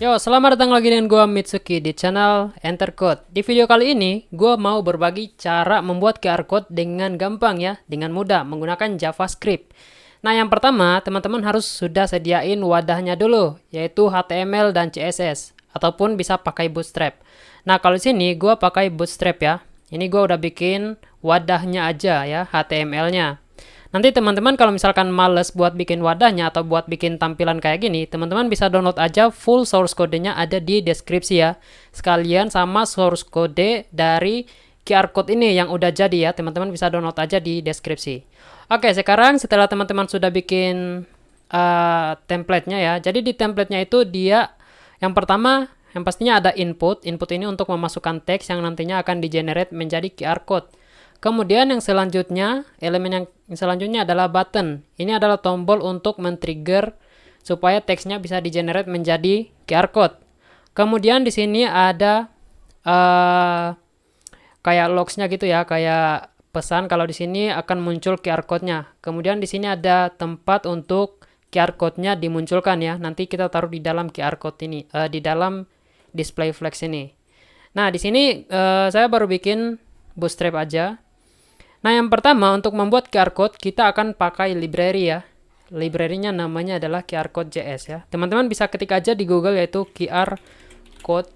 Yo, selamat datang lagi dengan gua Mitsuki di channel Enter Code. Di video kali ini, gua mau berbagi cara membuat QR Code dengan gampang ya, dengan mudah menggunakan JavaScript. Nah, yang pertama, teman-teman harus sudah sediain wadahnya dulu, yaitu HTML dan CSS, ataupun bisa pakai Bootstrap. Nah, kalau di sini gua pakai Bootstrap ya. Ini gua udah bikin wadahnya aja ya, HTML-nya. Nanti teman-teman kalau misalkan males buat bikin wadahnya atau buat bikin tampilan kayak gini, teman-teman bisa download aja full source code-nya ada di deskripsi ya. Sekalian sama source code dari QR code ini yang udah jadi ya, teman-teman bisa download aja di deskripsi. Oke, sekarang setelah teman-teman sudah bikin template-nya ya. Jadi di template-nya itu dia yang pertama yang pastinya ada input. Input ini untuk memasukkan teks yang nantinya akan di-generate menjadi QR code. Kemudian yang selanjutnya, elemen yang selanjutnya adalah button. Ini adalah tombol untuk men-trigger supaya teksnya bisa di-generate menjadi QR code. Kemudian di sini ada kayak logs-nya gitu ya, kayak pesan kalau di sini akan muncul QR code-nya. Kemudian di sini ada tempat untuk QR code-nya dimunculkan ya. Nanti kita taruh di dalam QR code ini, di dalam display flex ini. Nah, di sini saya baru bikin Bootstrap aja. Nah, yang pertama untuk membuat QR code kita akan pakai library ya. Library-nya namanya adalah QR code JS ya. Teman-teman bisa ketik aja di Google yaitu QR code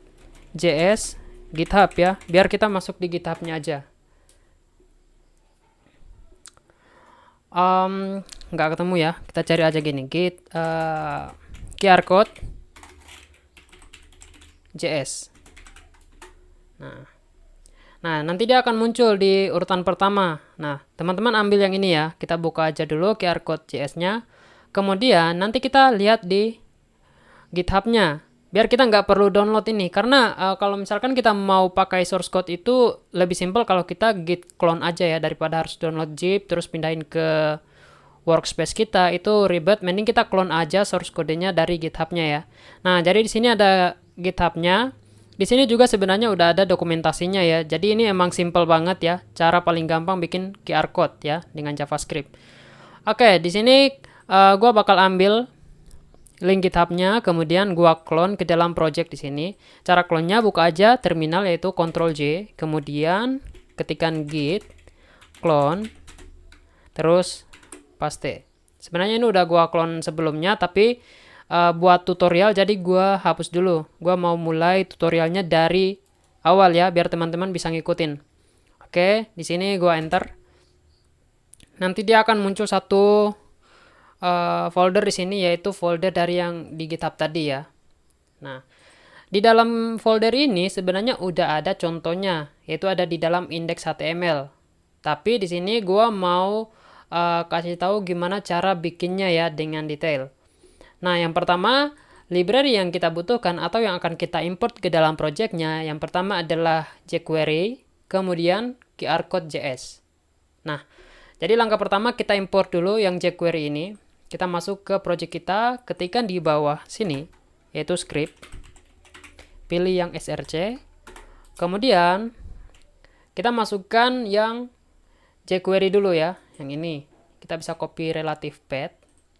JS GitHub ya. Biar kita masuk di GitHub-nya aja. Nggak ketemu ya. Kita cari aja gini. QR code JS. Nah, nanti dia akan muncul di urutan pertama. Nah, teman-teman ambil yang ini ya. Kita buka aja dulu QR code JS-nya. Kemudian nanti kita lihat di GitHub-nya. Biar kita nggak perlu download ini. Karena kalau misalkan kita mau pakai source code itu lebih simpel kalau kita git clone aja ya. Daripada harus download zip terus pindahin ke workspace kita. Itu ribet. Mending kita clone aja source code-nya dari GitHub-nya ya. Nah, jadi di sini ada GitHub-nya. Di sini juga sebenarnya udah ada dokumentasinya ya. Jadi ini emang simple banget ya. Cara paling gampang bikin QR code ya dengan JavaScript. Oke, di sini gua bakal ambil link GitHub-nya, kemudian gua clone ke dalam project di sini. Cara clone-nya buka aja terminal yaitu Ctrl J, kemudian ketikkan git clone, terus paste. Sebenarnya ini udah gua clone sebelumnya, tapi buat tutorial jadi gua hapus dulu. Gua mau mulai tutorialnya dari awal ya biar teman-teman bisa ngikutin. Oke, di sini gua enter. Nanti dia akan muncul satu folder di sini yaitu folder dari yang di GitHub tadi ya. Nah, di dalam folder ini sebenarnya udah ada contohnya yaitu ada di dalam index HTML. Tapi di sini gua mau kasih tahu gimana cara bikinnya ya dengan detail. Nah, yang pertama, library yang kita butuhkan atau yang akan kita import ke dalam projectnya, yang pertama adalah jQuery, kemudian QR code JS. Nah, jadi langkah pertama kita import dulu yang jQuery ini. Kita masuk ke project kita, ketikkan di bawah sini, yaitu script. Pilih yang src. Kemudian, kita masukkan yang jQuery dulu ya, yang ini. Kita bisa copy relative path.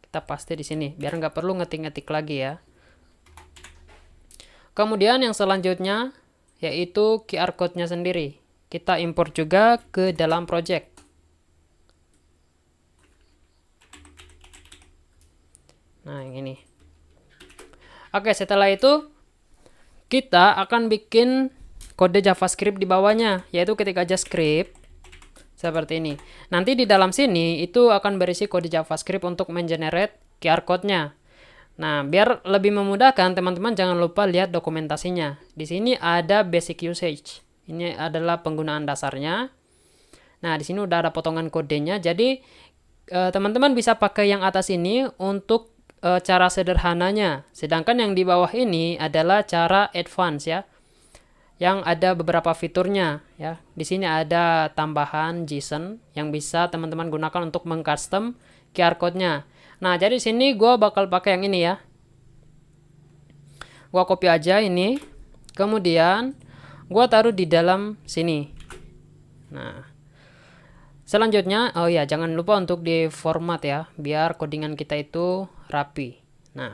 Kita paste di sini biar nggak perlu ngetik-ngetik lagi ya. Kemudian yang selanjutnya yaitu QR code-nya sendiri. Kita import juga ke dalam project. Nah, yang ini. Oke, setelah itu kita akan bikin kode JavaScript di bawahnya, yaitu ketik aja script seperti ini. Nanti di dalam sini itu akan berisi kode JavaScript untuk mengenerate QR code-nya. Nah, biar lebih memudahkan, teman-teman jangan lupa lihat dokumentasinya. Di sini ada basic usage. Ini adalah penggunaan dasarnya. Nah, di sini udah ada potongan kodenya. Jadi, teman-teman bisa pakai yang atas ini untuk cara sederhananya. Sedangkan yang di bawah ini adalah cara advance ya. Yang ada beberapa fiturnya ya. Di sini ada tambahan JSON yang bisa teman-teman gunakan untuk mengcustom QR code-nya. Nah, jadi di sini gue bakal pakai yang ini ya. Gue copy aja ini. Kemudian gue taruh di dalam sini. Nah, selanjutnya, oh ya, jangan lupa untuk di format ya, biar codingan kita itu rapi. Nah,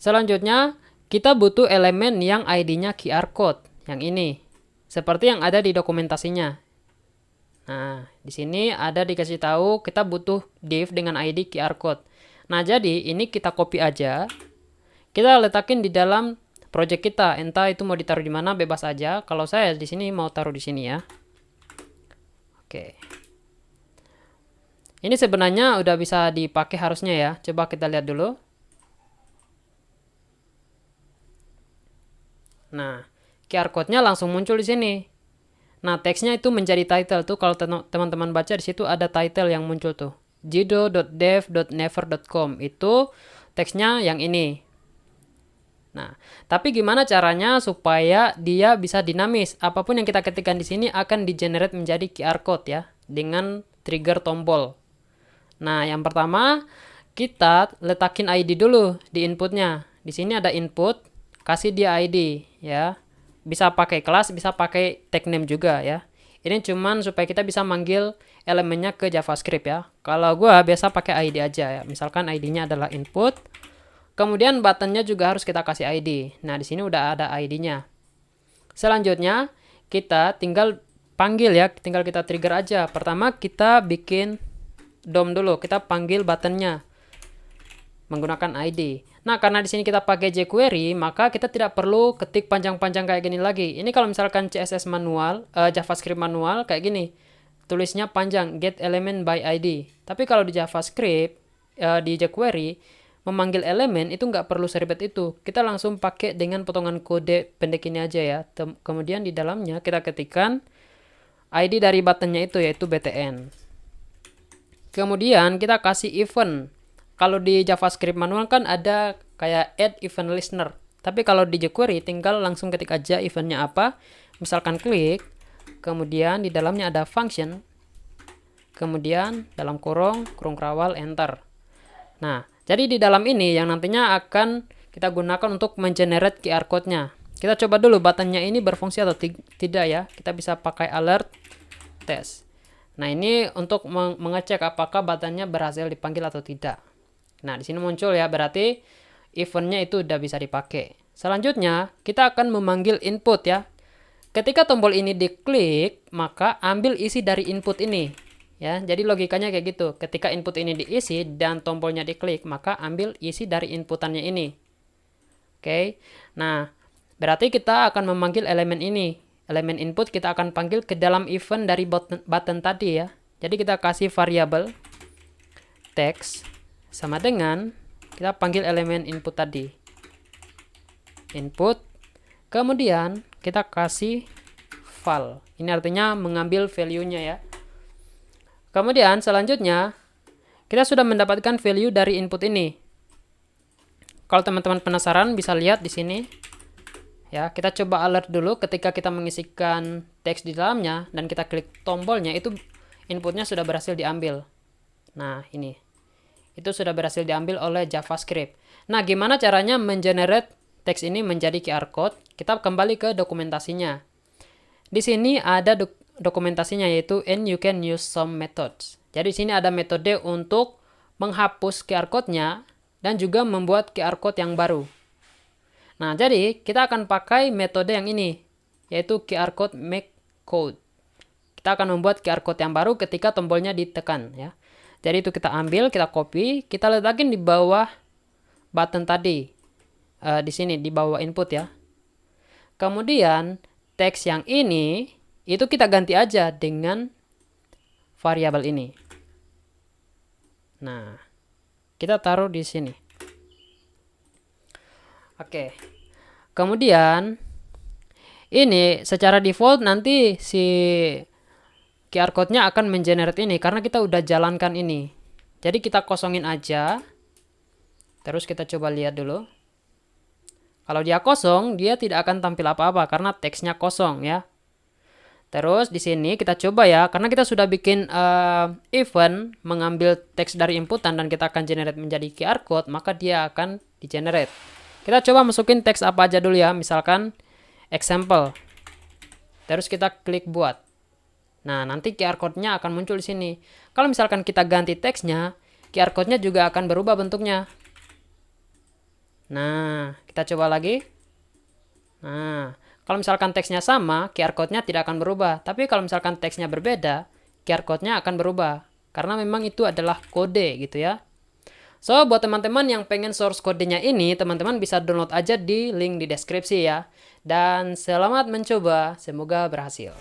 Selanjutnya, kita butuh elemen yang ID-nya QR code, yang ini. Seperti yang ada di dokumentasinya. Nah, di sini ada dikasih tahu kita butuh div dengan ID QR code. Nah, jadi ini kita copy aja. Kita letakin di dalam project kita. Entah itu mau ditaruh di mana, bebas aja. Kalau saya di sini mau taruh di sini ya. Oke. Ini sebenarnya udah bisa dipakai harusnya ya. Coba kita lihat dulu. Nah, QR code-nya langsung muncul di sini. Nah, teksnya itu menjadi title tuh. Kalau teman-teman baca di situ ada title yang muncul tuh. jido.dev.naver.com itu teksnya yang ini. Nah, tapi gimana caranya supaya dia bisa dinamis? Apapun yang kita ketikkan di sini akan di-generate menjadi QR code ya, dengan trigger tombol. Nah, yang pertama kita letakin ID dulu di inputnya. Di sini ada input, kasih dia ID ya. Bisa pakai kelas, bisa pakai tag name juga ya. Ini cuman supaya kita bisa manggil elemennya ke JavaScript ya. Kalau gua biasa pakai ID aja ya. Misalkan ID-nya adalah input. Kemudian buttonnya juga harus kita kasih ID. Nah, di sini udah ada ID-nya. Selanjutnya, kita tinggal panggil ya, tinggal kita trigger aja. Pertama, kita bikin DOM dulu. Kita panggil buttonnya menggunakan ID. Nah, karena di sini kita pakai jQuery, maka kita tidak perlu ketik panjang-panjang kayak gini lagi. Ini kalau misalkan CSS manual, JavaScript manual kayak gini. Tulisnya panjang, get element by ID. Tapi kalau di JavaScript, di jQuery, memanggil elemen itu nggak perlu seribet itu. Kita langsung pakai dengan potongan kode pendek ini aja ya. Kemudian di dalamnya kita ketikkan ID dari buttonnya itu, yaitu btn. Kemudian kita kasih event. Kalau di JavaScript manual kan ada kayak add event listener. Tapi kalau di jQuery tinggal langsung ketik aja eventnya apa. Misalkan klik, kemudian di dalamnya ada function, kemudian dalam kurung kerawal, enter. Nah, jadi di dalam ini yang nantinya akan kita gunakan untuk mengenerate QR code-nya. Kita coba dulu buttonnya ini berfungsi atau tidak ya. Kita bisa pakai alert test. Nah, ini untuk mengecek apakah buttonnya berhasil dipanggil atau tidak. Nah, di sini muncul ya, berarti eventnya itu udah bisa dipakai. Selanjutnya, kita akan memanggil input ya. Ketika tombol ini diklik, maka ambil isi dari input ini. Ya, jadi logikanya kayak gitu. Ketika input ini diisi dan tombolnya diklik, maka ambil isi dari inputannya ini. Oke. Nah, berarti kita akan memanggil elemen ini. Elemen input kita akan panggil ke dalam event dari button tadi ya. Jadi kita kasih variabel text sama dengan kita panggil elemen input tadi. Input. Kemudian kita kasih val. Ini artinya mengambil value-nya ya. Kemudian selanjutnya kita sudah mendapatkan value dari input ini. Kalau teman-teman penasaran bisa lihat di sini. Ya, kita coba alert dulu ketika kita mengisikan teks di dalamnya dan kita klik tombolnya, itu inputnya sudah berhasil diambil. Nah, ini. Itu sudah berhasil diambil oleh JavaScript. Nah, gimana caranya mengenerate teks ini menjadi QR code? Kita kembali ke dokumentasinya. Di sini ada dokumentasinya, yaitu and you can use some methods. Jadi di sini ada metode untuk menghapus QR code-nya dan juga membuat QR code yang baru. Nah, jadi kita akan pakai metode yang ini, yaitu QR code make code. Kita akan membuat QR code yang baru ketika tombolnya ditekan ya. Jadi itu kita ambil, kita copy, kita letakin di bawah button tadi. Di sini di bawah input ya. Kemudian teks yang ini itu kita ganti aja dengan variabel ini. Nah, kita taruh di sini. Oke. Kemudian ini secara default nanti si QR code-nya akan mengenerate ini karena kita udah jalankan ini. Jadi kita kosongin aja. Terus kita coba lihat dulu. Kalau dia kosong, dia tidak akan tampil apa-apa karena teksnya kosong ya. Terus di sini kita coba ya, karena kita sudah bikin event mengambil teks dari inputan dan kita akan generate menjadi QR code, maka dia akan di-generate. Kita coba masukin teks apa aja dulu ya, misalkan example. Terus kita klik buat. Nah, nanti QR code-nya akan muncul di sini. Kalau misalkan kita ganti teksnya, QR code-nya juga akan berubah bentuknya. Nah, kita coba lagi. Nah, kalau misalkan teksnya sama, QR code-nya tidak akan berubah. Tapi kalau misalkan teksnya berbeda, QR code-nya akan berubah. Karena memang itu adalah kode gitu ya. So, buat teman-teman yang pengen source kodenya ini, teman-teman bisa download aja di link di deskripsi ya. Dan selamat mencoba, semoga berhasil.